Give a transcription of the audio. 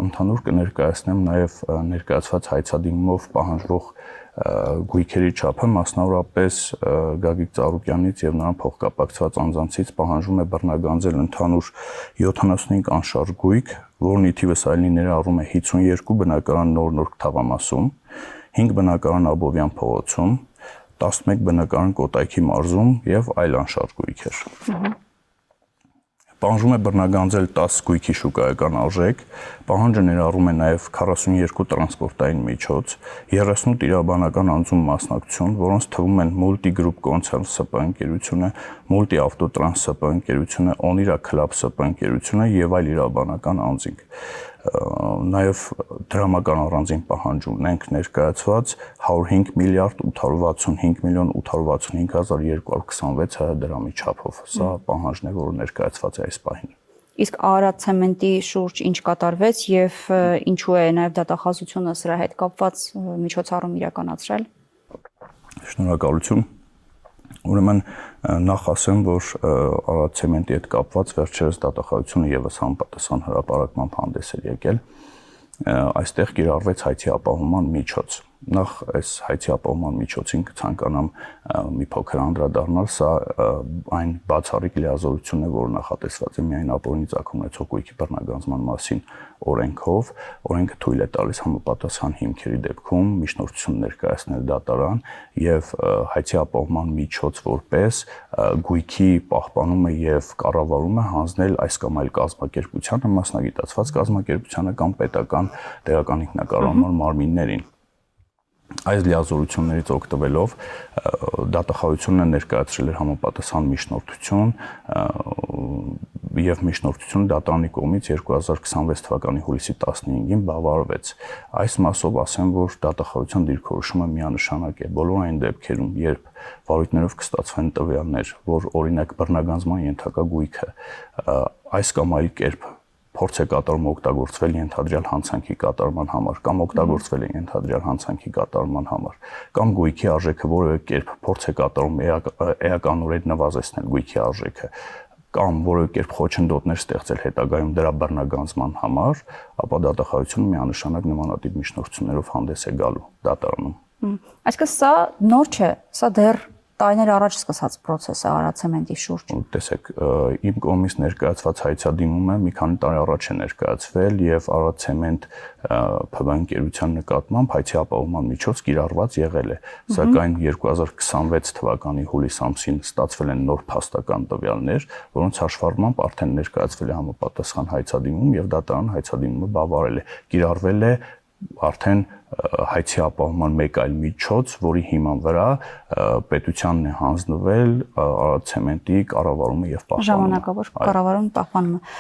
ընդհանուր կներկայացնեմ նաև ներկայացված հայցադիմումով պահանջվող գույքերի չափը, մասնավորապես Գագիկ Ծառուկյանից եւ նրան փոխկապակցված անձանցից պահանջվում է բռնագանձել ընդհանուր 75 անշարժ գույք, որն ի թիվս այլնի ներառում է 52 բնակարան Նոր թաղամասում, 5 բնակարան Աբովյան փողոցում, 11 բնակարան Կոտայքի մարզում եւ այլ անշարժ գույքեր։ Պահանջվում է բռնագանձել 10 գույքի շուկայական արժեք, պահանջը ներառում է նաև 42 տրանսպորտային միջոց, 38 իրավաբանական անձում մասնակցություն, որոնց թվում են Multi-Group Concern ՍՊ ընկերությունը, Multi-Autotrans ՍՊ ընկերությունը, Onira Club ՍՊ ընկերությունը եւ այլ իրավաբանական անձինք։ Նաև դրամական առանձին պահանջ ունենք ներկայացված 105 միլիարդ 865 միլիոն 865 հազար 226 դրամի չափով։ Սա պահանջն է, որը ներկայացված է այս պահին։ Իսկ Արարատ ցեմենտի շուրջ ինչ կատարվեց եւ ինչու է նաեւ դատախազությունը սրա հետ կապված միջոցառում իրականացրել։ Շնորհակալություն։ Ուրեմն նախ ասեմ, որ Արարատ ցեմենտի հետ կապված վերջերս դատախազությունը եւս համապատասխան հրապարակմամբ հանդես էր եկել։ Այստեղ կիրառվեց հայցի ապահովման միջոց։ Նախ այս հայցի ապահովման միջոցին կցանկանամ մի փոքր անդրադառնալ, սա այն բացառիկ լիազորությունն է, որը նախատեսված է միայն ապօրինի ծագում ունեցող գույքի բռնագանձման մասին օրենքով, օրենքը թույլ է տալիս համապատասխան հիմքերի դեպքում միջնորդություն ներկայացնել դատարան եւ հայցի ապահովման միջոց որպես գույքի պահպանումը եւ կառավարումը հանձնել այս կամ այլ կազմակերպությանը, մասնագիտացված կազմակերպությանը կամ պետական տեղական ինքնակառավարման մարմիններին։ Այս լիազորություններից օգտվելով դատախազությունը ներկայացրել էր համապատասխան միջնորդություն եւ միջնորդությունը դատարանի կողմից 2026 թվականի հուլիսի 15-ին բավարարվեց։ Այս մասով ասեմ, որ դատախազության դիրքորոշումը միանշանակ է բոլոր այն դեպքերում, երբ վարույթներով կստացվեն տվյալներ, որ օրինակ բռնագանձման ենթակա գույքը այս կամ այլ կերպ փորձ է կատարում օգտագործվել ենթադրյալ հանցանքի կատարման համար կամ օգտագործվել է ենթադրյալ հանցանքի կատարման համար կամ գույքի արժեքը որևէ կերպ փորձ է կատարում էականորեն նվազեցնել գույքի արժեքը կամ որևէ կերպ խոչընդոտներ ստեղծել հետագայում դրա բռնագանձման համար, ապա դատախազությունը միանշանակ նմանատիպ միջնորդություններով հանդես է գալու դատարանում։ Այսինքն սա նոր չէ, սա դեռ տարիներ առաջ սկսած process է Արարատ ցեմենտի շուրջ։ Տեսեք, իմ կողմից ներկայացված հայցադիմումը մի քանի տարի առաջ է ներկայացվել եւ Արարատ ցեմենտ ՓԲ ընկերության նկատմամբ հայցի ապահովման միջոց կիրառված եղել է, սակայն 2026 թվականի հուլիս ամսին ստացվել են նոր փաստական տվյալներ, որոնց հաշվառմամբ արդեն ներկայացվել է համապատասխան հայցադիմում եւ դատարան հայցադիմումը բավարարել է, կիրառվել է արդեն հայցի ապահովման մեկ այլ միջոց, որի հիման վրա պետությանն է հանձնվել Արարատ ցեմենտի կառավարումը եւ պահպանումը։ Ժամանակավոր կառավարում պահպանումը։